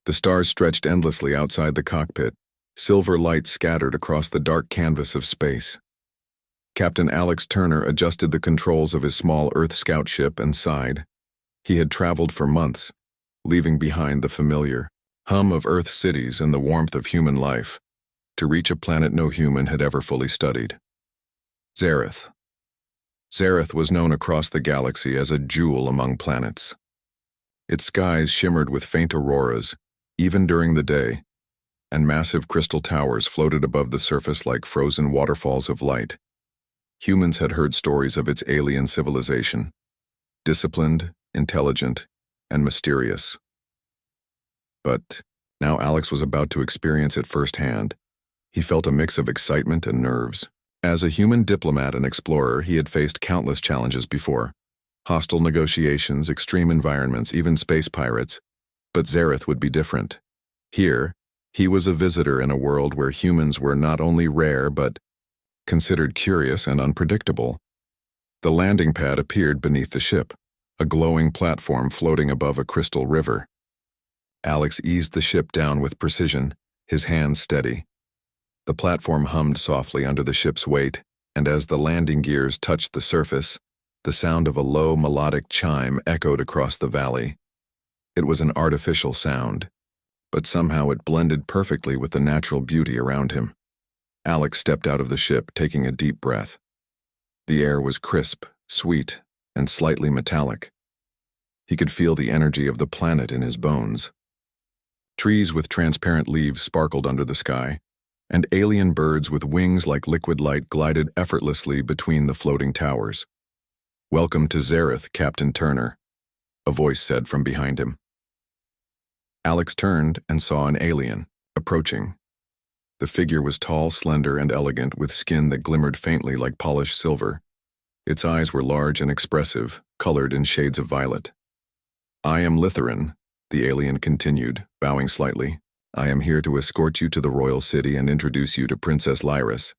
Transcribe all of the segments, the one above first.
The stars stretched endlessly outside the cockpit, silver light scattered across the dark canvas of space. Captain Alex Turner adjusted the controls of his small Earth scout ship and sighed. He had traveled for months, leaving behind the familiar hum of Earth's cities and the warmth of human life, to reach a planet no human had ever fully studied. Zareth. Zareth was known across the galaxy as a jewel among planets. Its skies shimmered with faint auroras, even during the day, and massive crystal towers floated above the surface like frozen waterfalls of light. Humans had heard stories of its alien civilization, disciplined, intelligent, and mysterious. But now Alex was about to experience it firsthand. He felt a mix of excitement and nerves. As a human diplomat and explorer, he had faced countless challenges before. Hostile negotiations, extreme environments, even space pirates. But Zareth would be different. Here, he was a visitor in a world where humans were not only rare but considered curious and unpredictable. The landing pad appeared beneath the ship, a glowing platform floating above a crystal river. Alex eased the ship down with precision, his hands steady. The platform hummed softly under the ship's weight, and as the landing gears touched the surface, the sound of a low melodic chime echoed across the valley. It was an artificial sound, but somehow it blended perfectly with the natural beauty around him. Alex stepped out of the ship, taking a deep breath. The air was crisp, sweet, and slightly metallic. He could feel the energy of the planet in his bones. Trees with transparent leaves sparkled under the sky, and alien birds with wings like liquid light glided effortlessly between the floating towers. "Welcome to Zareth, Captain Turner," a voice said from behind him. Alex turned and saw an alien, approaching. The figure was tall, slender, and elegant, with skin that glimmered faintly like polished silver. Its eyes were large and expressive, colored in shades of violet. "I am Litharin," the alien continued, bowing slightly. "I am here to escort you to the royal city and introduce you to Princess Lyris."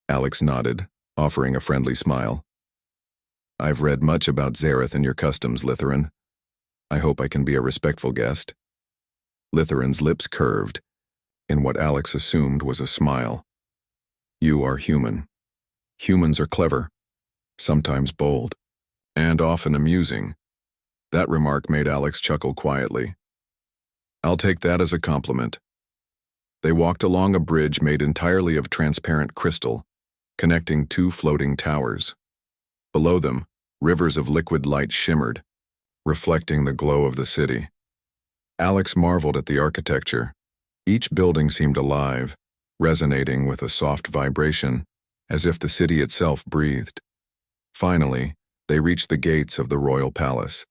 Alex nodded, offering a friendly smile. "I've read much about Zareth and your customs, Litharin. I hope I can be a respectful guest." Litharin's lips curved, in what Alex assumed was a smile. "You are human. Humans are clever, sometimes bold, and often amusing." That remark made Alex chuckle quietly. "I'll take that as a compliment." They walked along a bridge made entirely of transparent crystal, connecting two floating towers. Below them, rivers of liquid light shimmered, reflecting the glow of the city. Alex marveled at the architecture. Each building seemed alive, resonating with a soft vibration, as if the city itself breathed. Finally, they reached the gates of the royal palace.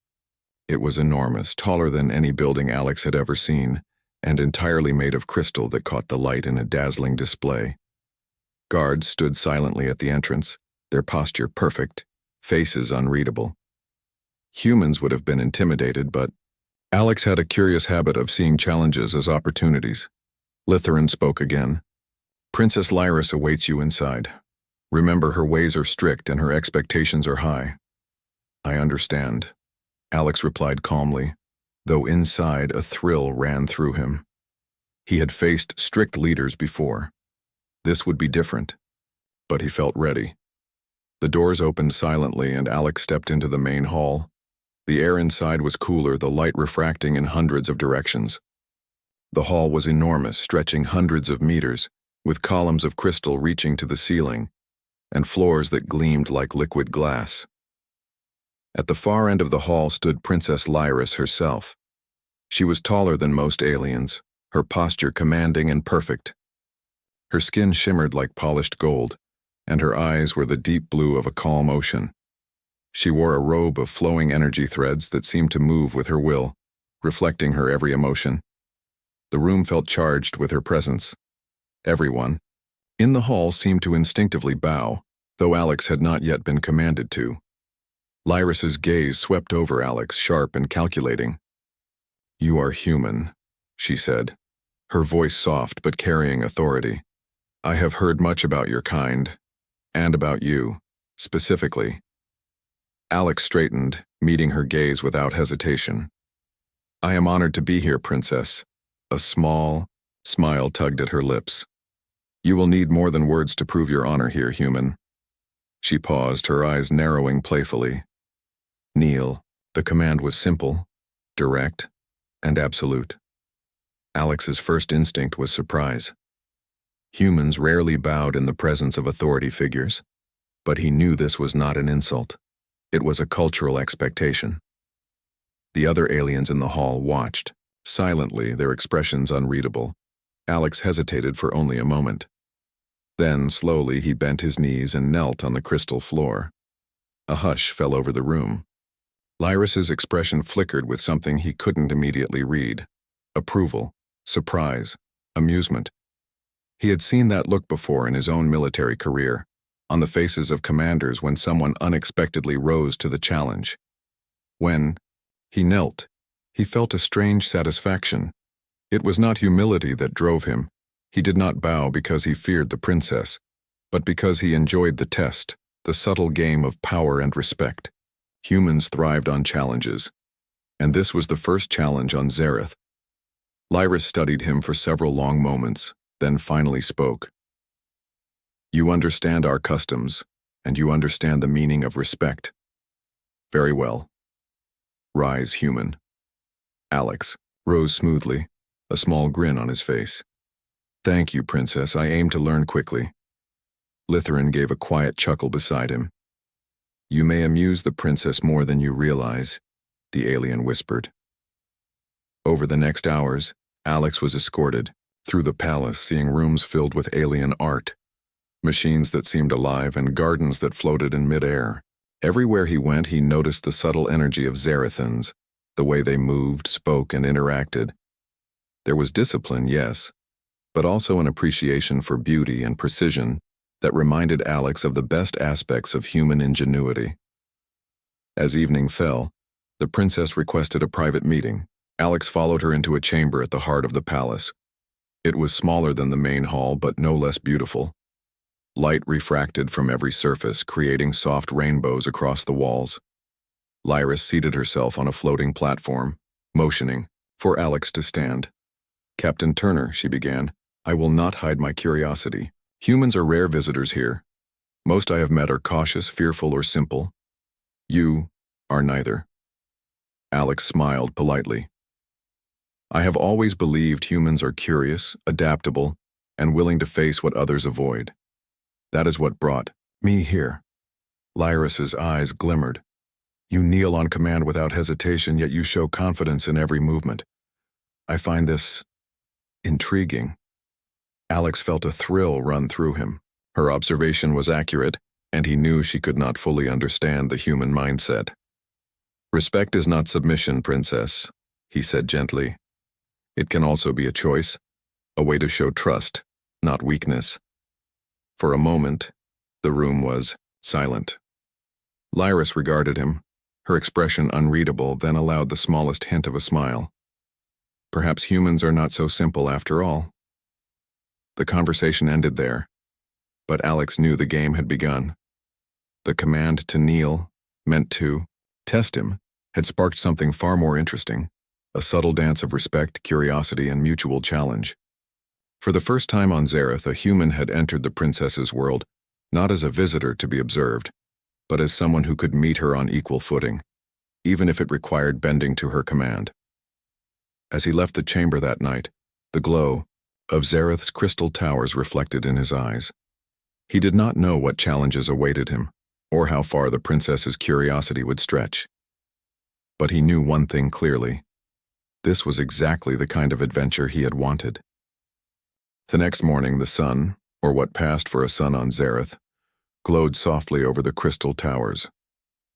It was enormous, taller than any building Alex had ever seen, and entirely made of crystal that caught the light in a dazzling display. Guards stood silently at the entrance, their posture perfect, faces unreadable. Humans would have been intimidated, but Alex had a curious habit of seeing challenges as opportunities. Litharin spoke again. "Princess Lyris awaits you inside. Remember, her ways are strict and her expectations are high." "I understand," Alex replied calmly, though inside a thrill ran through him. He had faced strict leaders before. This would be different, but he felt ready. The doors opened silently and Alex stepped into the main hall. The air inside was cooler, the light refracting in hundreds of directions. The hall was enormous, stretching hundreds of meters, with columns of crystal reaching to the ceiling, and floors that gleamed like liquid glass. At the far end of the hall stood Princess Lyris herself. She was taller than most aliens, her posture commanding and perfect. Her skin shimmered like polished gold, and her eyes were the deep blue of a calm ocean. She wore a robe of flowing energy threads that seemed to move with her will, reflecting her every emotion. The room felt charged with her presence. Everyone in the hall seemed to instinctively bow, though Alex had not yet been commanded to. Lyris's gaze swept over Alex, sharp and calculating. "You are human," she said, her voice soft but carrying authority. "I have heard much about your kind, and about you, specifically." Alex straightened, meeting her gaze without hesitation. "I am honored to be here, Princess. A small smile tugged at her lips. You will need more than words to prove your honor here, human. She paused, her eyes narrowing playfully. Kneel. The command was simple, direct, and absolute. Alex's first instinct was surprise. Humans rarely bowed in the presence of authority figures, but he knew this was not an insult. It was a cultural expectation. The other aliens in the hall watched, silently, their expressions unreadable. Alex hesitated for only a moment. Then, slowly, he bent his knees and knelt on the crystal floor. A hush fell over the room. Lyris's expression flickered with something he couldn't immediately read. Approval, surprise, amusement. He had seen that look before in his own military career, on the faces of commanders when someone unexpectedly rose to the challenge. When he knelt, he felt a strange satisfaction. It was not humility that drove him. He did not bow because he feared the princess, but because he enjoyed the test, the subtle game of power and respect. Humans thrived on challenges, and this was the first challenge on Zareth. Lyris studied him for several long moments, then finally spoke. You understand our customs, and you understand the meaning of respect. Very well. Rise, human. Alex rose smoothly, a small grin on his face. Thank you, princess. I aim to learn quickly. Lytherin gave a quiet chuckle beside him. You may amuse the princess more than you realize, the alien whispered. Over the next hours, Alex was escorted through the palace, seeing rooms filled with alien art, machines that seemed alive and gardens that floated in midair. Everywhere he went, he noticed the subtle energy of Zarethans, the way they moved, spoke, and interacted. There was discipline, yes, but also an appreciation for beauty and precision that reminded Alex of the best aspects of human ingenuity. As evening fell, the princess requested a private meeting. Alex followed her into a chamber at the heart of the palace. It was smaller than the main hall, but no less beautiful. Light refracted from every surface, creating soft rainbows across the walls. Lyris seated herself on a floating platform, motioning for Alex to stand. Captain Turner, she began, I will not hide my curiosity. Humans are rare visitors here. Most I have met are cautious, fearful, or simple. You are neither. Alex smiled politely. I have always believed humans are curious, adaptable, and willing to face what others avoid. That is what brought me here. Lyris's eyes glimmered. You kneel on command without hesitation, yet you show confidence in every movement. I find this intriguing. Alex felt a thrill run through him. Her observation was accurate, and he knew she could not fully understand the human mindset. Respect is not submission, princess, he said gently. It can also be a choice, a way to show trust, not weakness. For a moment, the room was silent. Lyris regarded him, her expression unreadable, then allowed the smallest hint of a smile. Perhaps humans are not so simple after all. The conversation ended there, but Alex knew the game had begun. The command to kneel, meant to test him, had sparked something far more interesting, a subtle dance of respect, curiosity, and mutual challenge. For the first time on Zareth, a human had entered the princess's world, not as a visitor to be observed, but as someone who could meet her on equal footing, even if it required bending to her command. As he left the chamber that night, the glow of Zareth's crystal towers reflected in his eyes. He did not know what challenges awaited him, or how far the princess's curiosity would stretch. But he knew one thing clearly. This was exactly the kind of adventure he had wanted. The next morning, the sun, or what passed for a sun on Zareth, glowed softly over the crystal towers,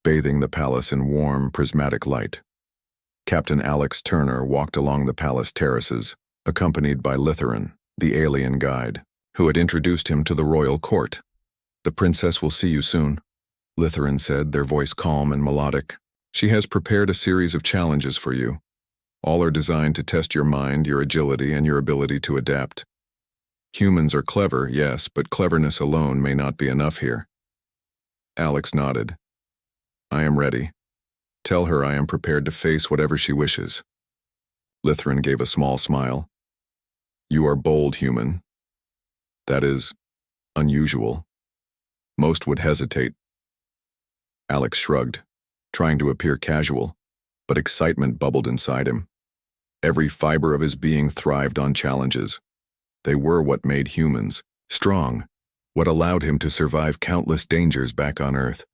bathing the palace in warm, prismatic light. Captain Alex Turner walked along the palace terraces, accompanied by Lytherin, the alien guide, who had introduced him to the royal court. The princess will see you soon, Lytherin said, their voice calm and melodic. She has prepared a series of challenges for you. All are designed to test your mind, your agility, and your ability to adapt. Humans are clever, yes, but cleverness alone may not be enough here. Alex nodded. I am ready. Tell her I am prepared to face whatever she wishes. Lytherin gave a small smile. You are bold, human. That is unusual. Most would hesitate. Alex shrugged, trying to appear casual, but excitement bubbled inside him. Every fiber of his being thrived on challenges. They were what made humans strong, what allowed him to survive countless dangers back on Earth,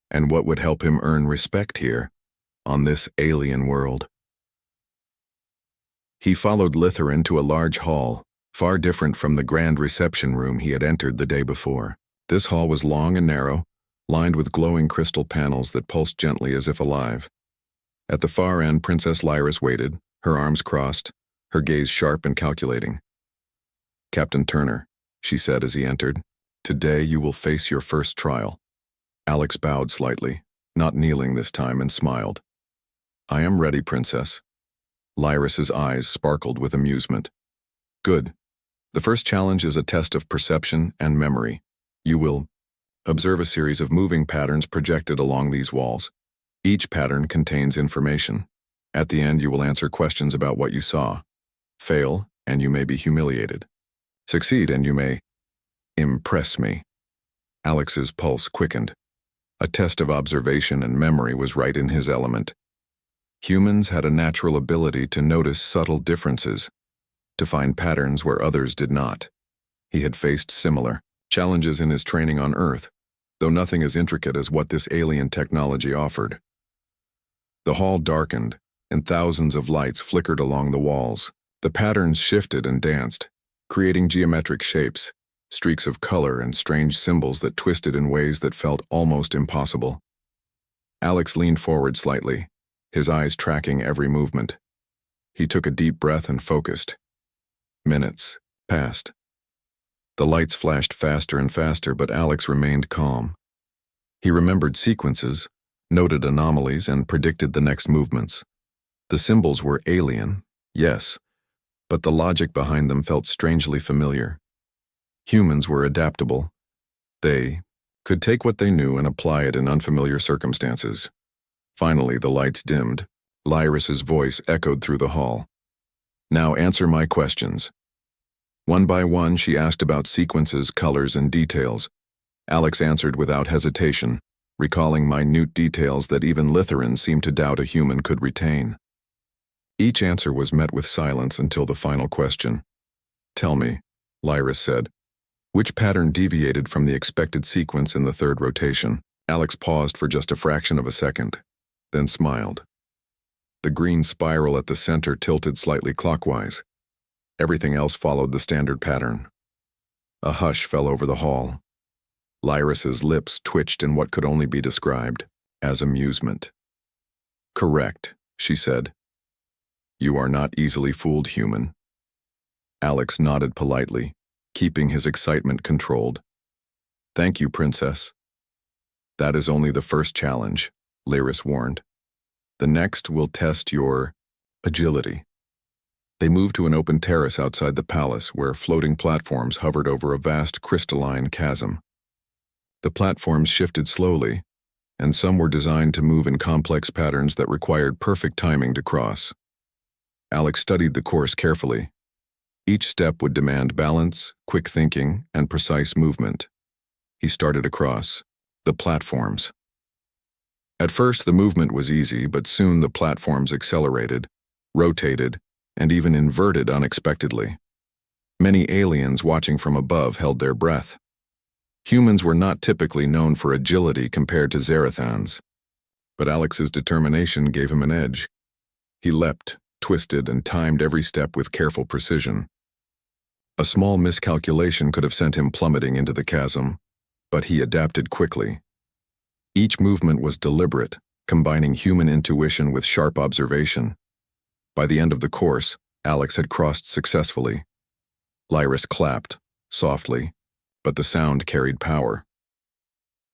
and what would help him earn respect here, on this alien world. He followed Lytherin to a large hall, far different from the grand reception room he had entered the day before. This hall was long and narrow, lined with glowing crystal panels that pulsed gently as if alive. At the far end, Princess Lyris waited, her arms crossed, her gaze sharp and calculating. "Captain Turner," she said as he entered, "today you will face your first trial." Alex bowed slightly, not kneeling this time, and smiled. "I am ready, Princess." Lyris's eyes sparkled with amusement. "Good. The first challenge is a test of perception and memory. You will observe a series of moving patterns projected along these walls. Each pattern contains information. At the end, you will answer questions about what you saw. Fail, and you may be humiliated. Succeed, and you may impress me." Alex's pulse quickened. A test of observation and memory was right in his element. Humans had a natural ability to notice subtle differences, to find patterns where others did not. He had faced similar challenges in his training on Earth, though nothing as intricate as what this alien technology offered. The hall darkened, and thousands of lights flickered along the walls. The patterns shifted and danced, creating geometric shapes, streaks of color, and strange symbols that twisted in ways that felt almost impossible. Alex leaned forward slightly, his eyes tracking every movement. He took a deep breath and focused. Minutes passed. The lights flashed faster and faster, but Alex remained calm. He remembered sequences, noted anomalies, and predicted the next movements. The symbols were alien, yes, but the logic behind them felt strangely familiar. Humans were adaptable. They could take what they knew and apply it in unfamiliar circumstances. Finally, the lights dimmed. Lyris's voice echoed through the hall. "Now answer my questions." One by one, she asked about sequences, colors, and details. Alex answered without hesitation, recalling minute details that even Lytherin seemed to doubt a human could retain. Each answer was met with silence until the final question. "Tell me," Lyris said, "which pattern deviated from the expected sequence in the third rotation?" Alex paused for just a fraction of a second, then smiled. The green spiral at the center tilted slightly clockwise. Everything else followed the standard pattern. A hush fell over the hall. Lyris's lips twitched in what could only be described as amusement. "Correct," she said. "You are not easily fooled, human." Alex nodded politely, keeping his excitement controlled. "Thank you, Princess." "That is only the first challenge," Lyris warned. "The next will test your agility." They moved to an open terrace outside the palace where floating platforms hovered over a vast crystalline chasm. The platforms shifted slowly, and some were designed to move in complex patterns that required perfect timing to cross. Alex studied the course carefully. Each step would demand balance, quick thinking, and precise movement. He started across the platforms. At first, the movement was easy, but soon the platforms accelerated, rotated, and even inverted unexpectedly. Many aliens watching from above held their breath. Humans were not typically known for agility compared to Zerathans, but Alex's determination gave him an edge. He leapt, twisted, and timed every step with careful precision. A small miscalculation could have sent him plummeting into the chasm, but he adapted quickly. Each movement was deliberate, combining human intuition with sharp observation. By the end of the course, Alex had crossed successfully. Lyris clapped, softly, but the sound carried power.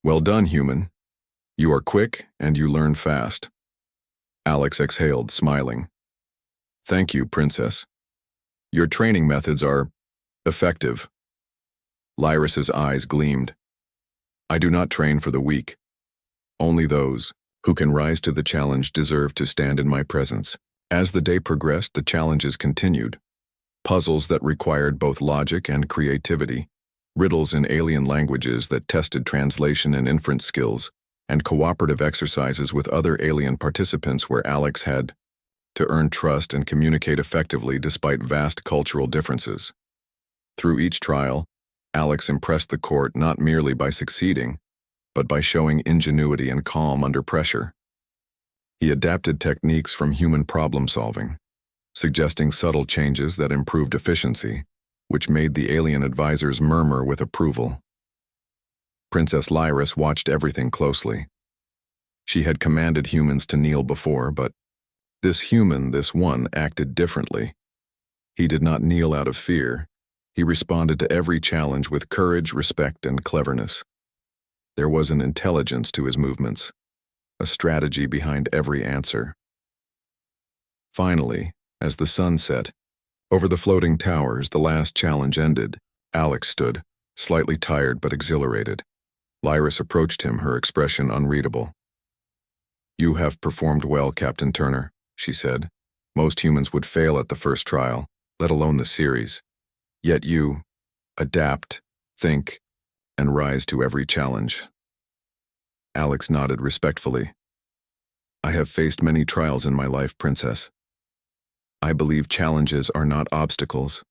"Well done, human. You are quick and you learn fast." Alex exhaled, smiling. "Thank you, Princess. Your training methods are effective." Lyris's eyes gleamed. "I do not train for the weak. Only those who can rise to the challenge deserve to stand in my presence." As the day progressed, the challenges continued. puzzles that required both logic and creativity, riddles in alien languages that tested translation and inference skills, and cooperative exercises with other alien participants where Alex had to earn trust and communicate effectively despite vast cultural differences. Through each trial, Alex impressed the court not merely by succeeding, but by showing ingenuity and calm under pressure. He adapted techniques from human problem-solving, suggesting subtle changes that improved efficiency, which made the alien advisors murmur with approval. Princess Lyris watched everything closely. She had commanded humans to kneel before, but this one, acted differently. He did not kneel out of fear. He responded to every challenge with courage, respect, and cleverness. There was an intelligence to his movements, a strategy behind every answer. Finally, as the sun set, over the floating towers, the last challenge ended. Alex stood, slightly tired but exhilarated. Lyris approached him, her expression unreadable. "You have performed well, Captain Turner," she said. "Most humans would fail at the first trial, let alone the series. Yet you adapt, think, and rise to every challenge." Alex nodded respectfully. "I have faced many trials in my life, Princess. I believe challenges are not obstacles.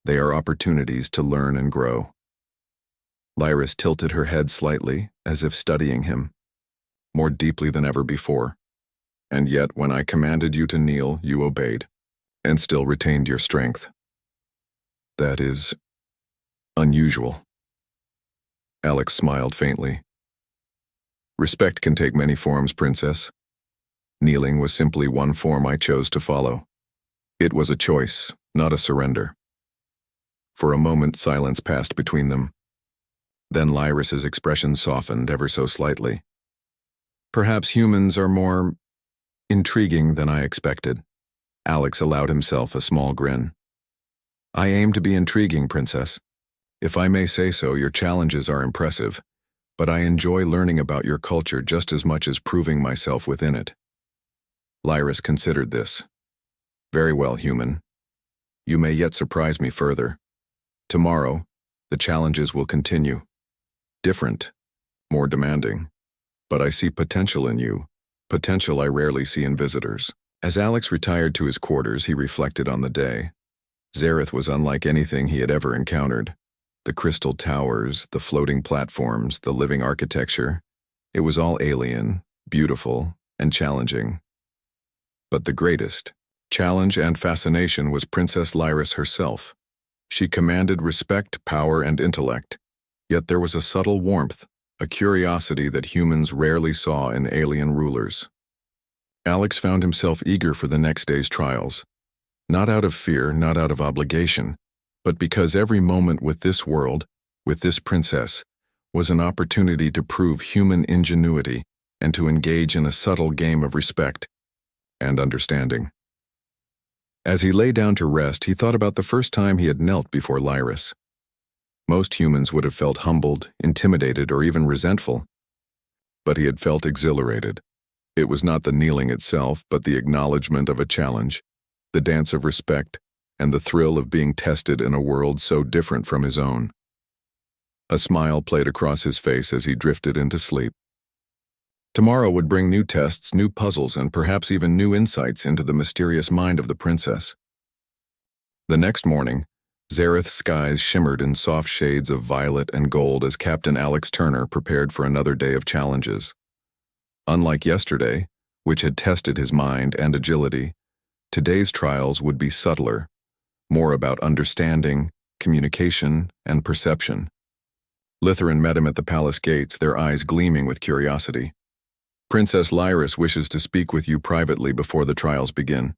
They are opportunities to learn and grow." Lyris tilted her head slightly, as if studying him, more deeply than ever before. "And yet, when I commanded you to kneel, you obeyed, and still retained your strength. That is unusual." Alex smiled faintly. "Respect can take many forms, Princess. Kneeling was simply one form I chose to follow. It was a choice, not a surrender." For a moment, silence passed between them. Then Lyris's expression softened ever so slightly. "Perhaps humans are more intriguing than I expected." Alex allowed himself a small grin. "I aim to be intriguing, Princess. If I may say so, your challenges are impressive, but I enjoy learning about your culture just as much as proving myself within it." Lyris considered this. "Very well, human. You may yet surprise me further. Tomorrow, the challenges will continue. Different, more demanding. But I see potential in you, potential I rarely see in visitors." As Alex retired to his quarters, he reflected on the day. Zareth was unlike anything he had ever encountered. The crystal towers, the floating platforms, the living architecture. It was all alien, beautiful, and challenging. But the greatest challenge and fascination was Princess Lyris herself. She commanded respect, power, and intellect. Yet there was a subtle warmth, a curiosity that humans rarely saw in alien rulers. Alex found himself eager for the next day's trials. Not out of fear, not out of obligation, but because every moment with this world, with this princess, was an opportunity to prove human ingenuity and to engage in a subtle game of respect and understanding. As he lay down to rest, he thought about the first time he had knelt before Lyris. Most humans would have felt humbled, intimidated, or even resentful. But he had felt exhilarated. It was not the kneeling itself, but the acknowledgement of a challenge, the dance of respect, and the thrill of being tested in a world so different from his own. A smile played across his face as he drifted into sleep. Tomorrow would bring new tests, new puzzles, and perhaps even new insights into the mysterious mind of the princess. The next morning, Zareth's skies shimmered in soft shades of violet and gold as Captain Alex Turner prepared for another day of challenges. Unlike yesterday, which had tested his mind and agility, today's trials would be subtler, more about understanding, communication, and perception. Lytherin met him at the palace gates, their eyes gleaming with curiosity. "Princess Lyris wishes to speak with you privately before the trials begin.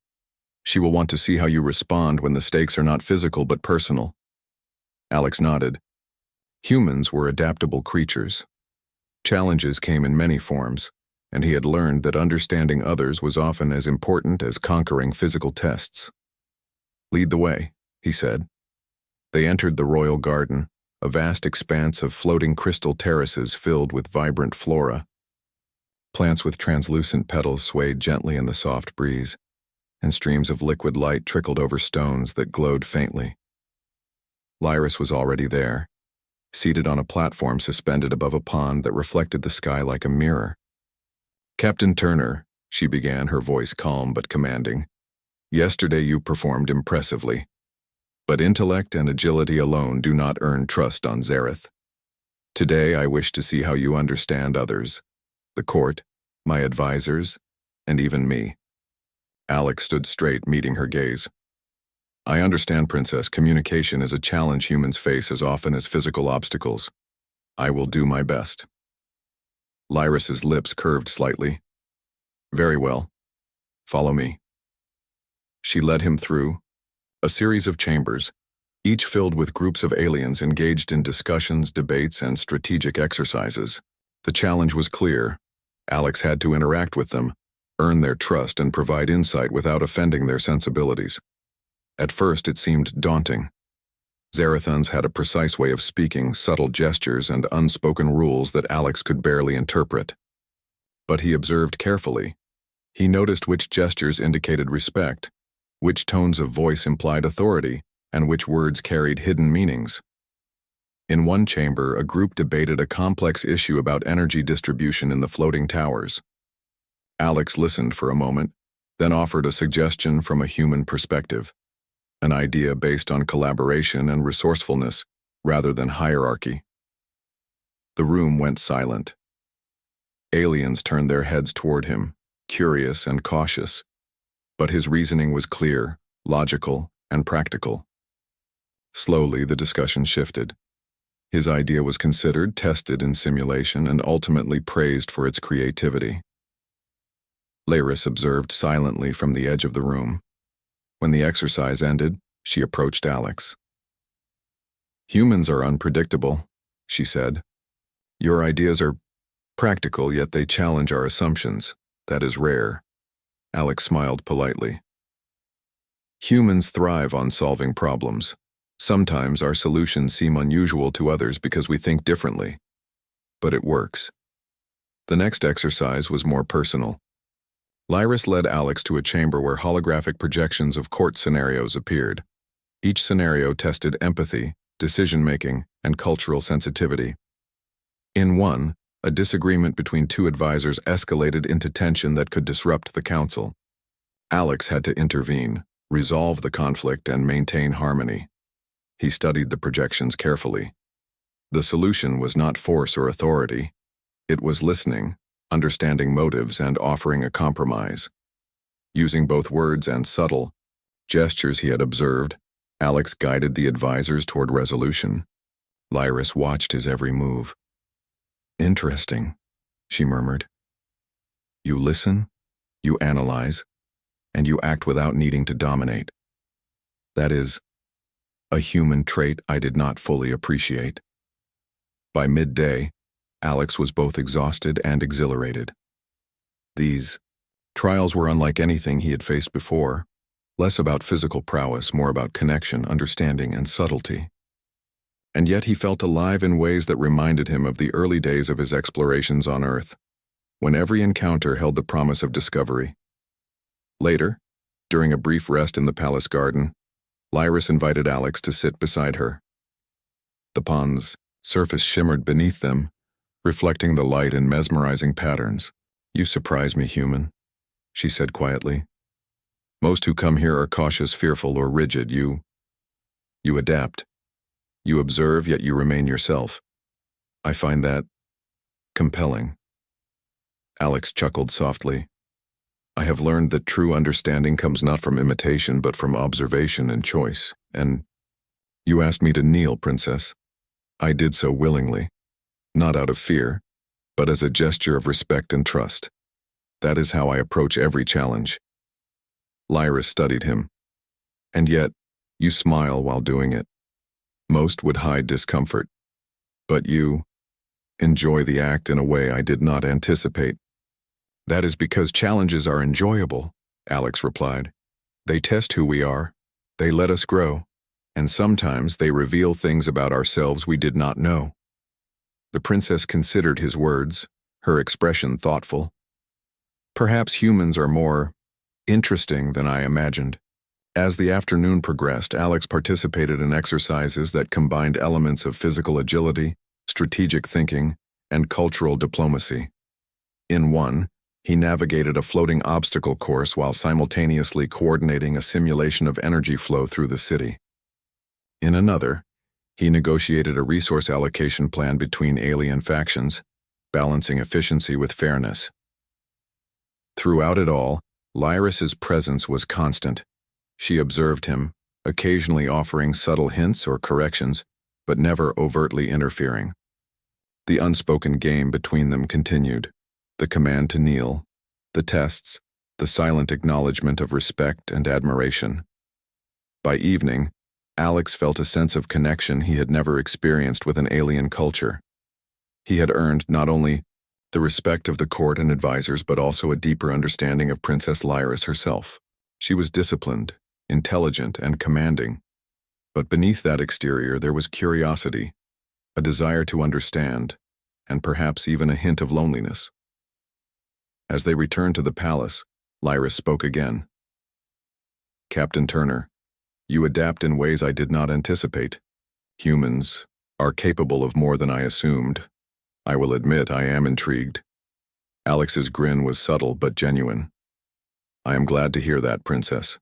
She will want to see how you respond when the stakes are not physical but personal." Alex nodded. Humans were adaptable creatures. Challenges came in many forms, and he had learned that understanding others was often as important as conquering physical tests. "Lead the way," he said. They entered the royal garden, a vast expanse of floating crystal terraces filled with vibrant flora. Plants with translucent petals swayed gently in the soft breeze. and streams of liquid light trickled over stones that glowed faintly. Lyris was already there, seated on a platform suspended above a pond that reflected the sky like a mirror. "Captain Turner," she began, her voice calm but commanding, "yesterday you performed impressively. But intellect and agility alone do not earn trust on Zareth. Today I wish to see how you understand others, the court, my advisors, and even me." Alex stood straight, meeting her gaze. "I understand, Princess. Communication is a challenge humans face as often as physical obstacles. I will do my best." Lyris's lips curved slightly. "Very well. Follow me." She led him through a series of chambers, each filled with groups of aliens engaged in discussions, debates, and strategic exercises. The challenge was clear. Alex had to interact with them, earn their trust, and provide insight without offending their sensibilities. At first it seemed daunting. Zarathans had a precise way of speaking, subtle gestures, and unspoken rules that Alex could barely interpret. But he observed carefully. He noticed which gestures indicated respect, which tones of voice implied authority, and which words carried hidden meanings. In one chamber, a group debated a complex issue about energy distribution in the floating towers. Alex listened for a moment, then offered a suggestion from a human perspective, an idea based on collaboration and resourcefulness rather than hierarchy. The room went silent. Aliens turned their heads toward him, curious and cautious, but his reasoning was clear, logical, and practical. Slowly, the discussion shifted. His idea was considered, tested in simulation, and ultimately praised for its creativity. Lyris observed silently from the edge of the room. When the exercise ended, she approached Alex. "Humans are unpredictable," she said. "Your ideas are practical, yet they challenge our assumptions. That is rare." Alex smiled politely. "Humans thrive on solving problems. Sometimes our solutions seem unusual to others because we think differently. But it works." The next exercise was more personal. Lyris led Alex to a chamber where holographic projections of court scenarios appeared. Each scenario tested empathy, decision-making, and cultural sensitivity. In one, a disagreement between two advisors escalated into tension that could disrupt the council. Alex had to intervene, resolve the conflict, and maintain harmony. He studied the projections carefully. The solution was not force or authority. It was listening, understanding motives, and offering a compromise. Using both words and subtle gestures he had observed, Alex guided the advisors toward resolution. Lyris watched his every move. "Interesting," she murmured. "You listen, you analyze, and you act without needing to dominate. That is a human trait I did not fully appreciate." By midday, Alex was both exhausted and exhilarated. These trials were unlike anything he had faced before, less about physical prowess, more about connection, understanding, and subtlety. And yet he felt alive in ways that reminded him of the early days of his explorations on Earth, when every encounter held the promise of discovery. Later, during a brief rest in the palace garden, Lyris invited Alex to sit beside her. The pond's surface shimmered beneath them, reflecting the light in mesmerizing patterns. "You surprise me, human," she said quietly. "Most who come here are cautious, fearful, or rigid. You adapt. You observe, yet you remain yourself. I find that compelling." Alex chuckled softly. "I have learned that true understanding comes not from imitation, but from observation and choice. And you asked me to kneel, Princess. I did so willingly. Not out of fear, but as a gesture of respect and trust. That is how I approach every challenge." Lyris studied him. "And yet, you smile while doing it. Most would hide discomfort. But you enjoy the act in a way I did not anticipate." "That is because challenges are enjoyable," Alex replied. "They test who we are, they let us grow, and sometimes they reveal things about ourselves we did not know." The princess considered his words, her expression thoughtful. "Perhaps humans are more interesting than I imagined. As the afternoon progressed, Alex participated in exercises that combined elements of physical agility, strategic thinking, and cultural diplomacy. In one, he navigated a floating obstacle course while simultaneously coordinating a simulation of energy flow through the city. In another, he negotiated a resource allocation plan between alien factions, balancing efficiency with fairness. Throughout it all, Lyris's presence was constant. She observed him, occasionally offering subtle hints or corrections, but never overtly interfering. The unspoken game between them continued. The command to kneel, the tests, the silent acknowledgement of respect and admiration. By evening, Alex felt a sense of connection he had never experienced with an alien culture. He had earned not only the respect of the court and advisors, but also a deeper understanding of Princess Lyris herself. She was disciplined, intelligent, and commanding. But beneath that exterior there was curiosity, a desire to understand, and perhaps even a hint of loneliness. As they returned to the palace, Lyris spoke again. "Captain Turner, you adapt in ways I did not anticipate. Humans are capable of more than I assumed. I will admit I am intrigued." Alex's grin was subtle but genuine. "I am glad to hear that, Princess.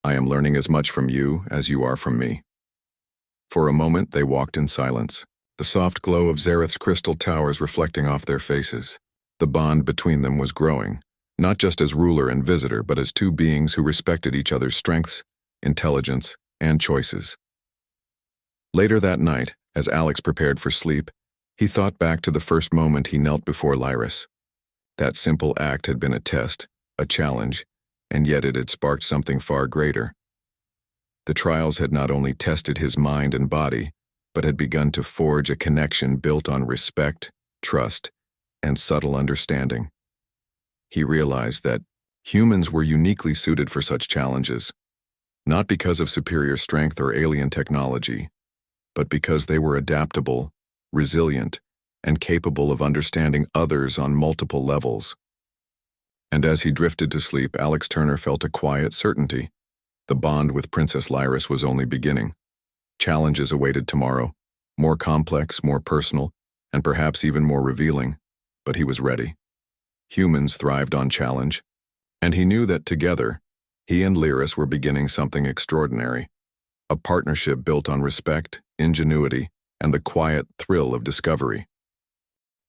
I am learning as much from you as you are from me." For a moment they walked in silence, the soft glow of Zareth's crystal towers reflecting off their faces. The bond between them was growing, not just as ruler and visitor, but as two beings who respected each other's strengths, intelligence, and choices. Later that night, as Alex prepared for sleep, he thought back to the first moment he knelt before Lyris. That simple act had been a test, a challenge, and yet it had sparked something far greater. The trials had not only tested his mind and body, but had begun to forge a connection built on respect, trust, and subtle understanding. He realized that humans were uniquely suited for such challenges, not because of superior strength or alien technology, but because they were adaptable, resilient, and capable of understanding others on multiple levels. And as he drifted to sleep, Alex Turner felt a quiet certainty. The bond with Princess Lyris was only beginning. Challenges awaited tomorrow, more complex, more personal, and perhaps even more revealing, but he was ready. Humans thrived on challenge, and he knew that together, he and Lyris were beginning something extraordinary, a partnership built on respect, ingenuity, and the quiet thrill of discovery.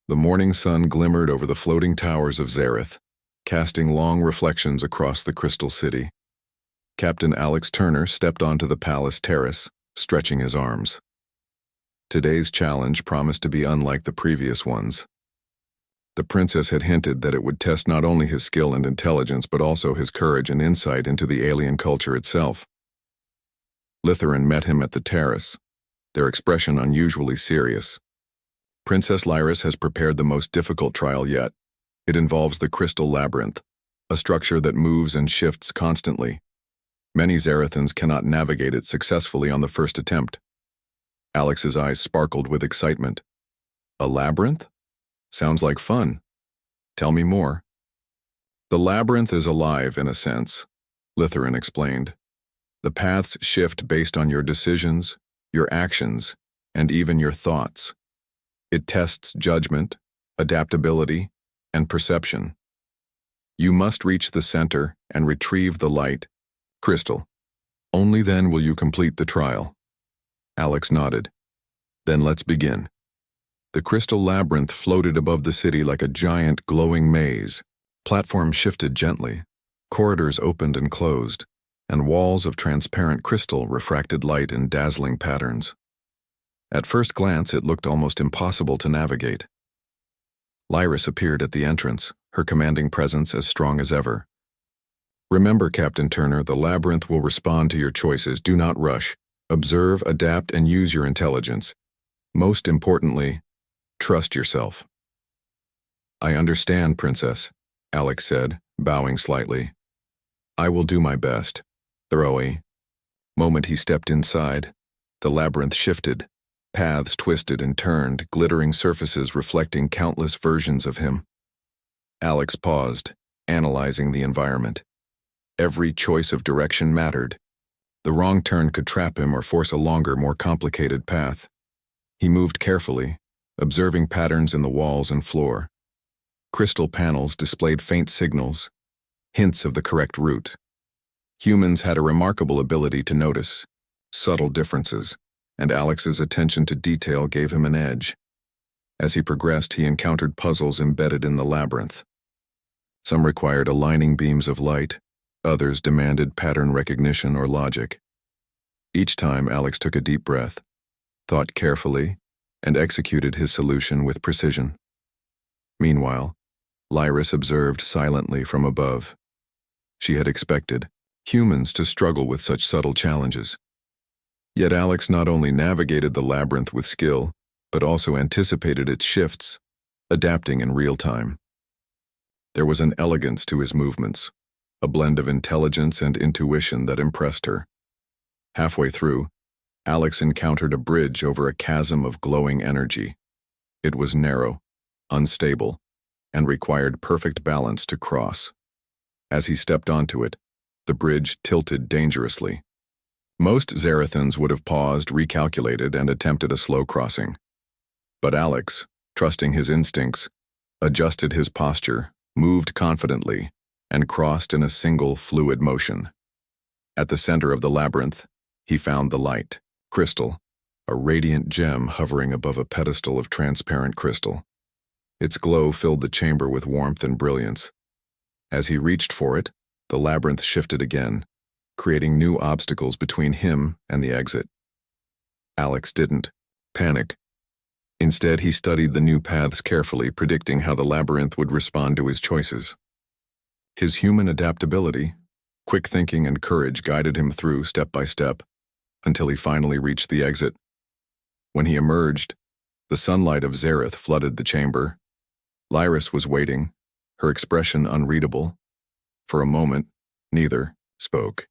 The morning sun glimmered over the floating towers of Zareth, casting long reflections across the crystal city. Captain Alex Turner stepped onto the palace terrace, stretching his arms. Today's challenge promised to be unlike the previous ones. The princess had hinted that it would test not only his skill and intelligence, but also his courage and insight into the alien culture itself. Lytherin met him at the terrace, their expression unusually serious. "Princess Lyris has prepared the most difficult trial yet. It involves the Crystal Labyrinth, a structure that moves and shifts constantly. Many Zarethans cannot navigate it successfully on the first attempt." Alex's eyes sparkled with excitement. "A labyrinth? Sounds like fun. Tell me more." "The labyrinth is alive in a sense," Lytherin explained. "The paths shift based on your decisions, your actions, and even your thoughts. It tests judgment, adaptability, and perception. You must reach the center and retrieve the light, crystal. Only then will you complete the trial." Alex nodded. "Then let's begin." The crystal labyrinth floated above the city like a giant glowing maze. Platforms shifted gently, corridors opened and closed, and walls of transparent crystal refracted light in dazzling patterns. At first glance, it looked almost impossible to navigate. Lyris appeared at the entrance, her commanding presence as strong as ever. "Remember, Captain Turner, the labyrinth will respond to your choices. Do not rush. Observe, adapt, and use your intelligence. Most importantly, trust yourself." "I understand, Princess," Alex said, bowing slightly. "I will do my best." The moment he stepped inside, the labyrinth shifted. Paths twisted and turned, glittering surfaces reflecting countless versions of him. Alex paused, analyzing the environment. Every choice of direction mattered. The wrong turn could trap him or force a longer, more complicated path. He moved carefully, observing patterns in the walls and floor. Crystal panels displayed faint signals, hints of the correct route. Humans had a remarkable ability to notice subtle differences, and Alex's attention to detail gave him an edge. As he progressed, he encountered puzzles embedded in the labyrinth. Some required aligning beams of light, others demanded pattern recognition or logic. Each time, Alex took a deep breath, thought carefully, and executed his solution with precision. Meanwhile, Lyris observed silently from above. She had expected humans to struggle with such subtle challenges. Yet Alex not only navigated the labyrinth with skill, but also anticipated its shifts, adapting in real time. There was an elegance to his movements, a blend of intelligence and intuition that impressed her. Halfway through, Alex encountered a bridge over a chasm of glowing energy. It was narrow, unstable, and required perfect balance to cross. As he stepped onto it, the bridge tilted dangerously. Most Zarathans would have paused, recalculated, and attempted a slow crossing. But Alex, trusting his instincts, adjusted his posture, moved confidently, and crossed in a single fluid motion. At the center of the labyrinth, he found the light, crystal, a radiant gem hovering above a pedestal of transparent crystal. Its glow filled the chamber with warmth and brilliance. As he reached for it, the labyrinth shifted again, creating new obstacles between him and the exit. Alex didn't panic. Instead, he studied the new paths carefully, predicting how the labyrinth would respond to his choices. His human adaptability, quick thinking, and courage guided him through step by step, until he finally reached the exit. When he emerged, the sunlight of Zareth flooded the chamber. Lyris was waiting, her expression unreadable. For a moment, neither spoke.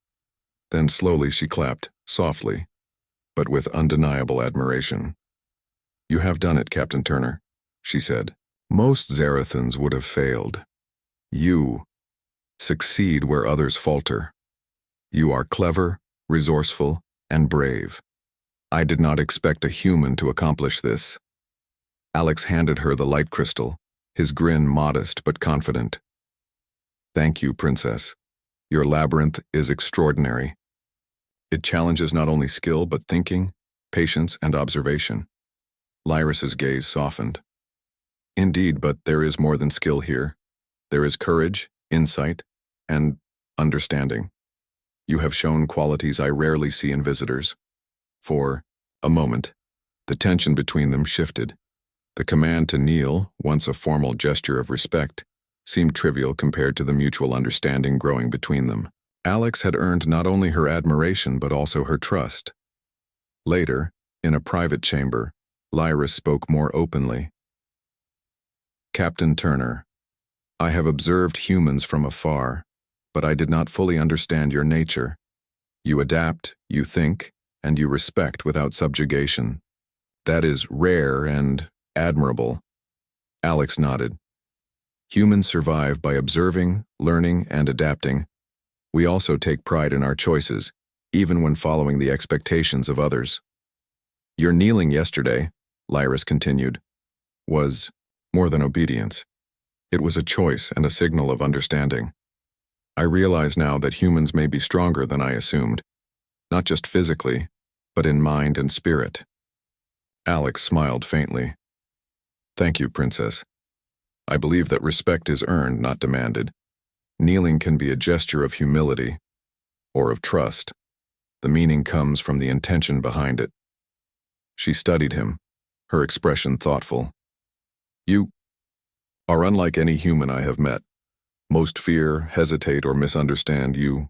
Then slowly she clapped, softly, but with undeniable admiration. "You have done it, Captain Turner," she said. "Most Zarathans would have failed. You succeed where others falter. You are clever, resourceful, and brave. I did not expect a human to accomplish this." Alex handed her the light crystal, his grin modest but confident. "Thank you, Princess. Your labyrinth is extraordinary. It challenges not only skill but thinking, patience, and observation." Lyris's gaze softened. "Indeed, but there is more than skill here. There is courage, insight, and understanding. You have shown qualities I rarely see in visitors." For a moment, the tension between them shifted. The command to kneel, once a formal gesture of respect, seemed trivial compared to the mutual understanding growing between them. Alex had earned not only her admiration but also her trust. Later, in a private chamber, Lyris spoke more openly. "Captain Turner, I have observed humans from afar, but I did not fully understand your nature. You adapt, you think, and you respect without subjugation. That is rare and admirable." Alex nodded. "Humans survive by observing, learning, and adapting. We also take pride in our choices, even when following the expectations of others." "Your kneeling yesterday," Lyris continued, "was more than obedience. It was a choice and a signal of understanding. I realize now that humans may be stronger than I assumed, not just physically, but in mind and spirit." Alex smiled faintly. "Thank you, Princess. I believe that respect is earned, not demanded. Kneeling can be a gesture of humility, or of trust. The meaning comes from the intention behind it." She studied him, her expression thoughtful. "You are unlike any human I have met. Most fear, hesitate, or misunderstand. You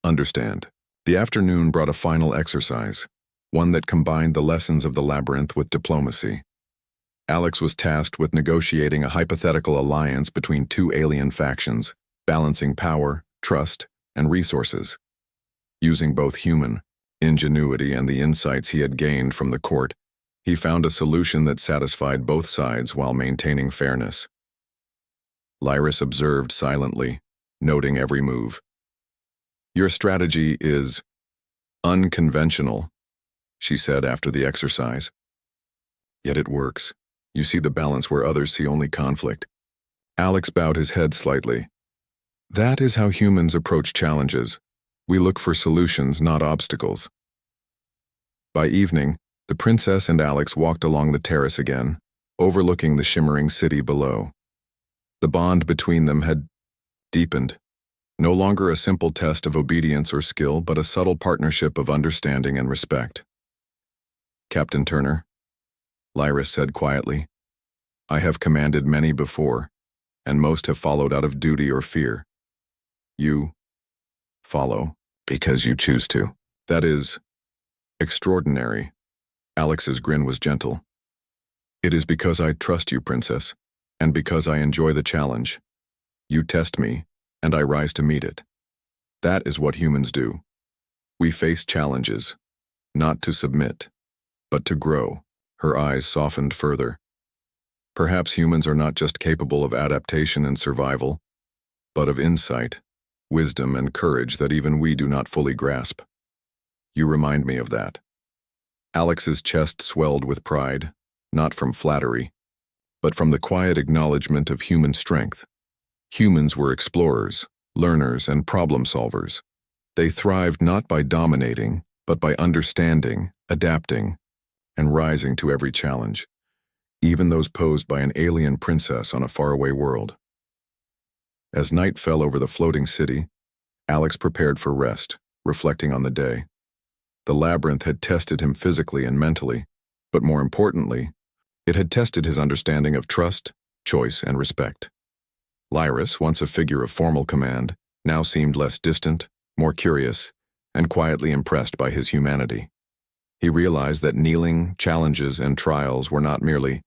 understand." The afternoon brought a final exercise, one that combined the lessons of the labyrinth with diplomacy. Alex was tasked with negotiating a hypothetical alliance between two alien factions, balancing power, trust, and resources. Using both human ingenuity and the insights he had gained from the court, he found a solution that satisfied both sides while maintaining fairness. Lyris observed silently, noting every move. Your strategy is unconventional, she said after the exercise. Yet it works. You see the balance where others see only conflict. Alex bowed his head slightly. That is how humans approach challenges. We look for solutions, not obstacles. By evening, the princess and Alex walked along the terrace again, overlooking the shimmering city below. The bond between them had deepened. No longer a simple test of obedience or skill, but a subtle partnership of understanding and respect. Captain Turner, Lyris said quietly, I have commanded many before, and most have followed out of duty or fear. You follow because you choose to. That is extraordinary. Alex's grin was gentle. It is because I trust you, princess, and because I enjoy the challenge. You test me, and I rise to meet it. That is what humans do. We face challenges, not to submit, but to grow. Her eyes softened further. Perhaps humans are not just capable of adaptation and survival, but of insight, wisdom, and courage that even we do not fully grasp. You remind me of that. Alex's chest swelled with pride, not from flattery, but from the quiet acknowledgement of human strength. Humans were explorers, learners, and problem solvers. They thrived not by dominating, but by understanding, adapting, and rising to every challenge, even those posed by an alien princess on a faraway world. As night fell over the floating city, Alex prepared for rest, reflecting on the day. The labyrinth had tested him physically and mentally, but more importantly, it had tested his understanding of trust, choice, and respect. Lyris, once a figure of formal command, now seemed less distant, more curious, and quietly impressed by his humanity. He realized that kneeling, challenges, and trials were not merely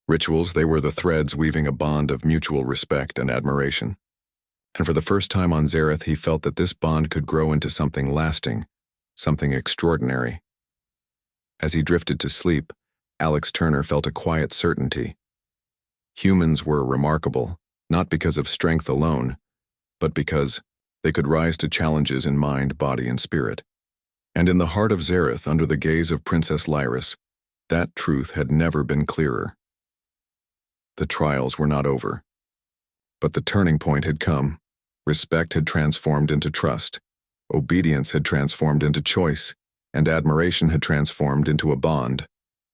rituals, they were the threads weaving a bond of mutual respect and admiration. And for the first time on Zareth, he felt that this bond could grow into something lasting, something extraordinary. As he drifted to sleep, Alex Turner felt a quiet certainty. Humans were remarkable, not because of strength alone, but because they could rise to challenges in mind, body, and spirit. And in the heart of Zareth, under the gaze of Princess Lyris, that truth had never been clearer. The trials were not over. But the turning point had come. Respect had transformed into trust. Obedience had transformed into choice, and admiration had transformed into a bond,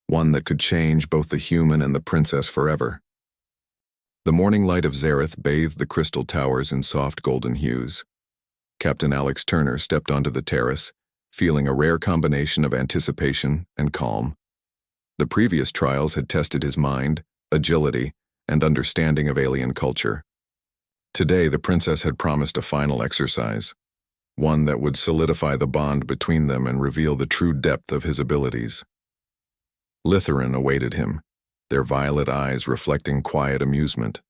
one that could change both the human and the princess forever. The morning light of Zareth bathed the crystal towers in soft golden hues. Captain Alex Turner stepped onto the terrace, feeling a rare combination of anticipation and calm. The previous trials had tested his mind, agility, and understanding of alien culture. Today, the princess had promised a final exercise, one that would solidify the bond between them and reveal the true depth of his abilities. Litharin awaited him, their violet eyes reflecting quiet amusement.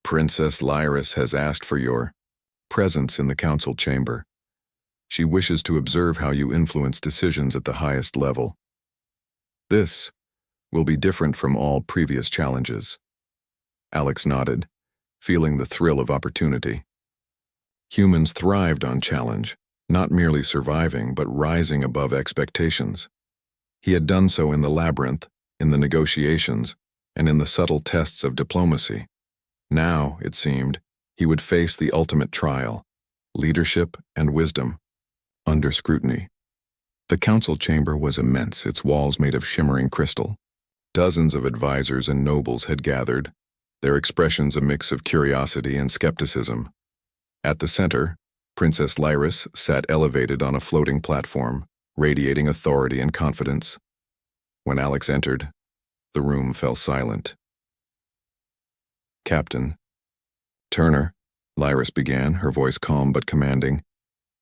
Princess Lyris has asked for your presence in the council chamber. She wishes to observe how you influence decisions at the highest level. This will be different from all previous challenges. Alex nodded, feeling the thrill of opportunity. Humans thrived on challenge, not merely surviving, but rising above expectations. He had done so in the labyrinth, in the negotiations, and in the subtle tests of diplomacy. Now, it seemed, he would face the ultimate trial, leadership and wisdom, under scrutiny. The council chamber was immense, its walls made of shimmering crystal. Dozens of advisors and nobles had gathered, their expressions a mix of curiosity and skepticism. At the center, Princess Lyris sat elevated on a floating platform, radiating authority and confidence. When Alex entered, the room fell silent. Captain Turner, Lyris began, her voice calm but commanding,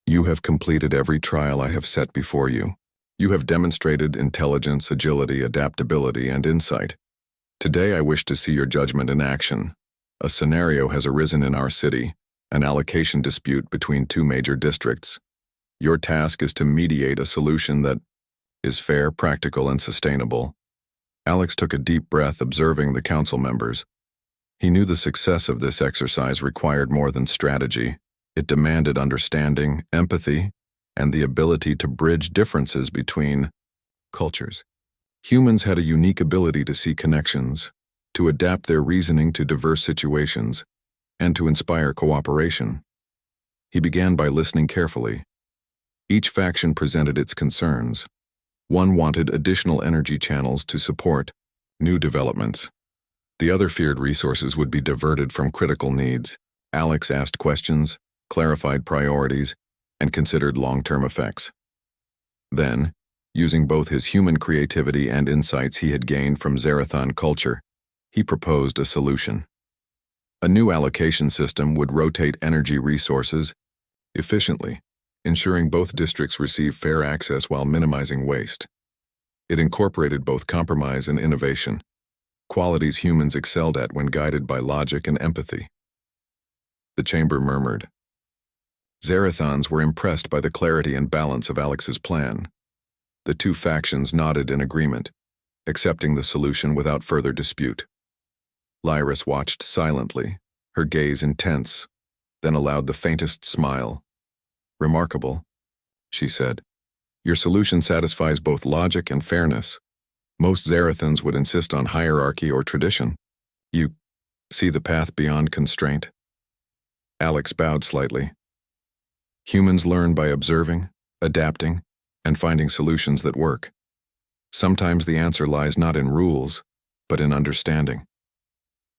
you have completed every trial I have set before you. You have demonstrated intelligence, agility, adaptability, and insight. Today I wish to see your judgment in action. A scenario has arisen in our city, an allocation dispute between two major districts. Your task is to mediate a solution that is fair, practical, and sustainable. Alex took a deep breath, observing the council members. He knew the success of this exercise required more than strategy. It demanded understanding, empathy, and the ability to bridge differences between cultures. Humans had a unique ability to see connections, to adapt their reasoning to diverse situations, and to inspire cooperation. He began by listening carefully. Each faction presented its concerns. One wanted additional energy channels to support new developments. The other feared resources would be diverted from critical needs. Alex asked questions, clarified priorities, and considered long-term effects. Then, using both his human creativity and insights he had gained from Zarathon culture, he proposed a solution. A new allocation system would rotate energy resources efficiently, ensuring both districts receive fair access while minimizing waste. It incorporated both compromise and innovation, qualities humans excelled at when guided by logic and empathy. The chamber murmured. Zarathons were impressed by the clarity and balance of Alex's plan. The two factions nodded in agreement, accepting the solution without further dispute. Lyris watched silently, her gaze intense, then allowed the faintest smile. "Remarkable," she said. "Your solution satisfies both logic and fairness. Most Zarathons would insist on hierarchy or tradition. You see the path beyond constraint." Alex bowed slightly. "Humans learn by observing, adapting, and finding solutions that work. Sometimes the answer lies not in rules, but in understanding."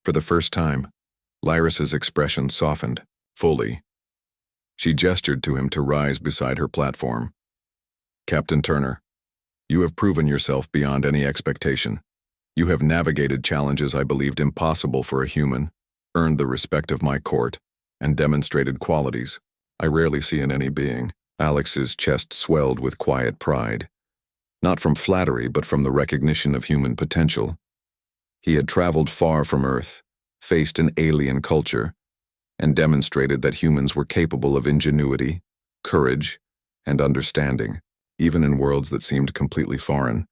For the first time, Lyris's expression softened, fully. She gestured to him to rise beside her platform. "Captain Turner, you have proven yourself beyond any expectation. You have navigated challenges I believed impossible for a human, earned the respect of my court, and demonstrated qualities I rarely see in any being." Alex's chest swelled with quiet pride, not from flattery but from the recognition of human potential. He had traveled far from Earth, faced an alien culture, and demonstrated that humans were capable of ingenuity, courage, and understanding, even in worlds that seemed completely foreign.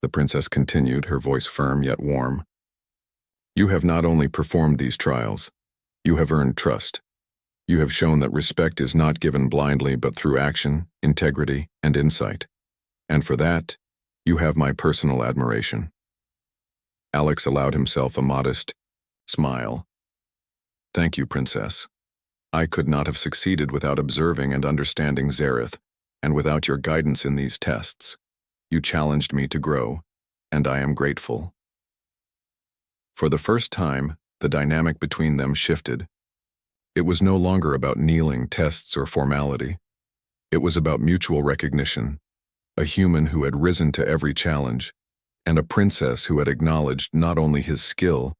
The princess continued, her voice firm yet warm. "You have not only performed these trials, you have earned trust. You have shown that respect is not given blindly but through action, integrity, and insight. And for that, you have my personal admiration." Alex allowed himself a modest smile. "Thank you, Princess. I could not have succeeded without observing and understanding Zareth, and without your guidance in these tests. You challenged me to grow, and I am grateful." For the first time, the dynamic between them shifted. It was no longer about kneeling, tests, or formality. It was about mutual recognition, a human who had risen to every challenge, and a princess who had acknowledged not only his skill,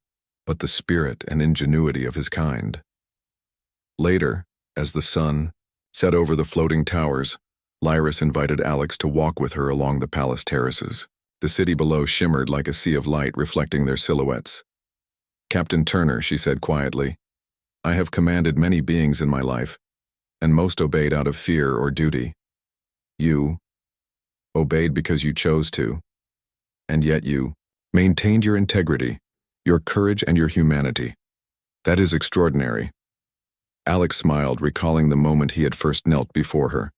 but the spirit and ingenuity of his kind. Later, as the sun set over the floating towers, Lyris invited Alex to walk with her along the palace terraces. The city below shimmered like a sea of light reflecting their silhouettes. "Captain Turner," she said quietly, "I have commanded many beings in my life, and most obeyed out of fear or duty. You obeyed because you chose to, and yet you maintained your integrity, your courage, and your humanity. That is extraordinary." Alex smiled, recalling the moment he had first knelt before her.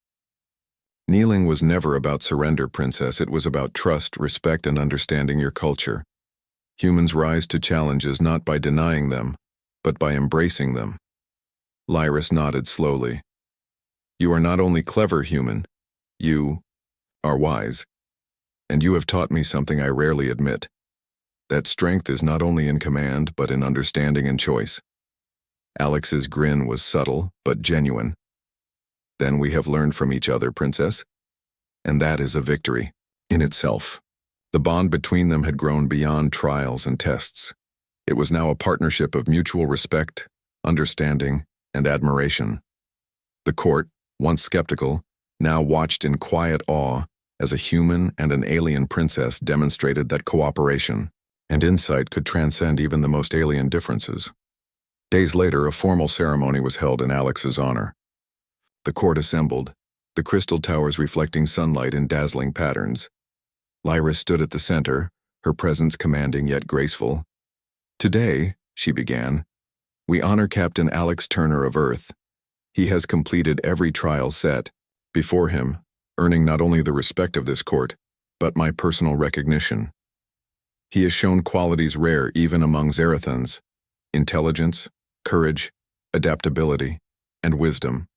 "Kneeling was never about surrender, Princess. It was about trust, respect, and understanding your culture. Humans rise to challenges not by denying them, but by embracing them." Lyris nodded slowly. "You are not only clever, human, you are wise. And you have taught me something I rarely admit. That strength is not only in command, but in understanding and choice." Alex's grin was subtle, but genuine. "Then we have learned from each other, Princess. And that is a victory in itself." The bond between them had grown beyond trials and tests. It was now a partnership of mutual respect, understanding, and admiration. The court, once skeptical, now watched in quiet awe as a human and an alien princess demonstrated that cooperation and insight could transcend even the most alien differences. Days later, a formal ceremony was held in Alex's honor. The court assembled, the crystal towers reflecting sunlight in dazzling patterns. Lyris stood at the center, her presence commanding yet graceful. "Today," she began, "we honor Captain Alex Turner of Earth. He has completed every trial set before him, earning not only the respect of this court, but my personal recognition. He has shown qualities rare even among Zarathans: intelligence, courage, adaptability, and wisdom.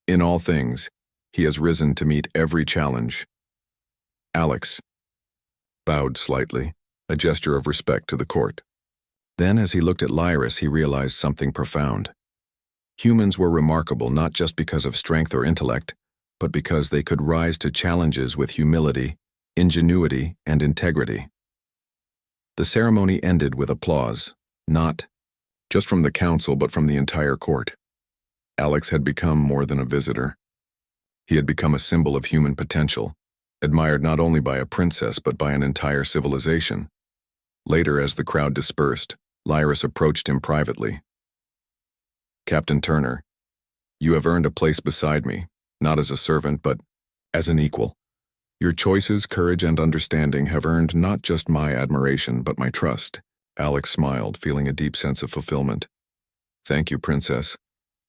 In all things, he has risen to meet every challenge. Alex bowed slightly, a gesture of respect to the court. Then, as he looked at Lyris, he realized something profound. Humans were remarkable not just because of strength or intellect, but because they could rise to challenges with humility, ingenuity, and integrity. The ceremony ended with applause, not just from the council but from the entire court. Alex had become more than a visitor. He had become a symbol of human potential, admired not only by a princess but by an entire civilization. Later, as the crowd dispersed, Lyris approached him privately. "Captain Turner, you have earned a place beside me, not as a servant but as an equal. Your choices, courage, and understanding have earned not just my admiration but my trust." Alex smiled, feeling a deep sense of fulfillment. "Thank you, Princess.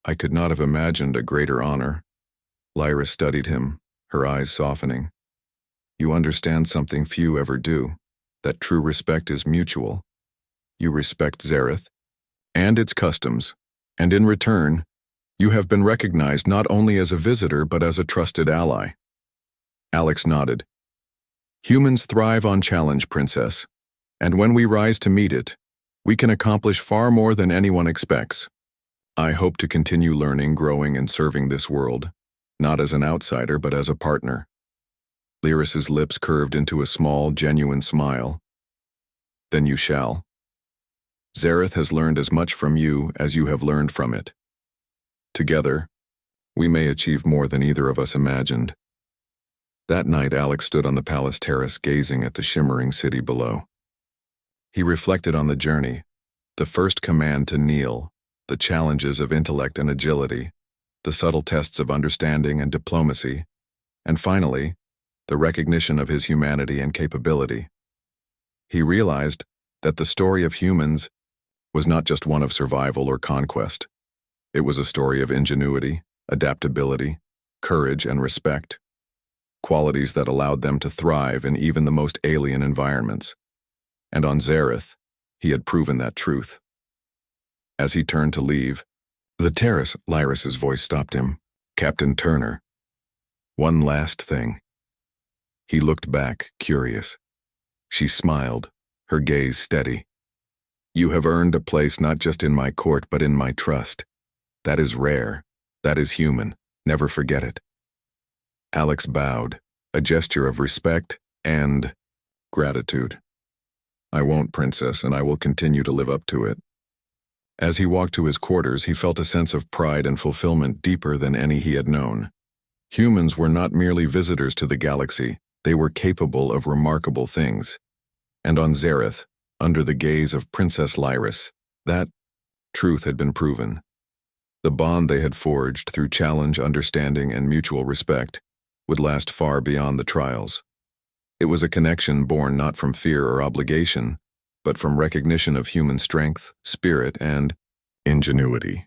I could not have imagined a greater honor." Lyris studied him, her eyes softening. "You understand something few ever do, that true respect is mutual. You respect Zareth and its customs, and in return, you have been recognized not only as a visitor but as a trusted ally." Alex nodded. "Humans thrive on challenge, Princess, and when we rise to meet it, we can accomplish far more than anyone expects. I hope to continue learning, growing, and serving this world, not as an outsider but as a partner." Lyris's lips curved into a small, genuine smile. "Then you shall. Zareth has learned as much from you as you have learned from it. Together, we may achieve more than either of us imagined." That night, Alex stood on the palace terrace gazing at the shimmering city below. He reflected on the journey, the first command to kneel, the challenges of intellect and agility, the subtle tests of understanding and diplomacy, and finally, the recognition of his humanity and capability. He realized that the story of humans was not just one of survival or conquest. It was a story of ingenuity, adaptability, courage, and respect, qualities that allowed them to thrive in even the most alien environments. And on Zareth, he had proven that truth. As he turned to leave the terrace, Lyris's voice stopped him. "Captain Turner, one last thing." He looked back, curious. She smiled, her gaze steady. "You have earned a place not just in my court but in my trust. That is rare. That is human. Never forget it." Alex bowed, a gesture of respect and gratitude. "I won't, Princess, and I will continue to live up to it." As he walked to his quarters, he felt a sense of pride and fulfillment deeper than any he had known. Humans were not merely visitors to the galaxy, they were capable of remarkable things. And on Zareth, under the gaze of Princess Lyris, that truth had been proven. The bond they had forged through challenge, understanding, and mutual respect would last far beyond the trials. It was a connection born not from fear or obligation, but from recognition of human strength, spirit, and ingenuity.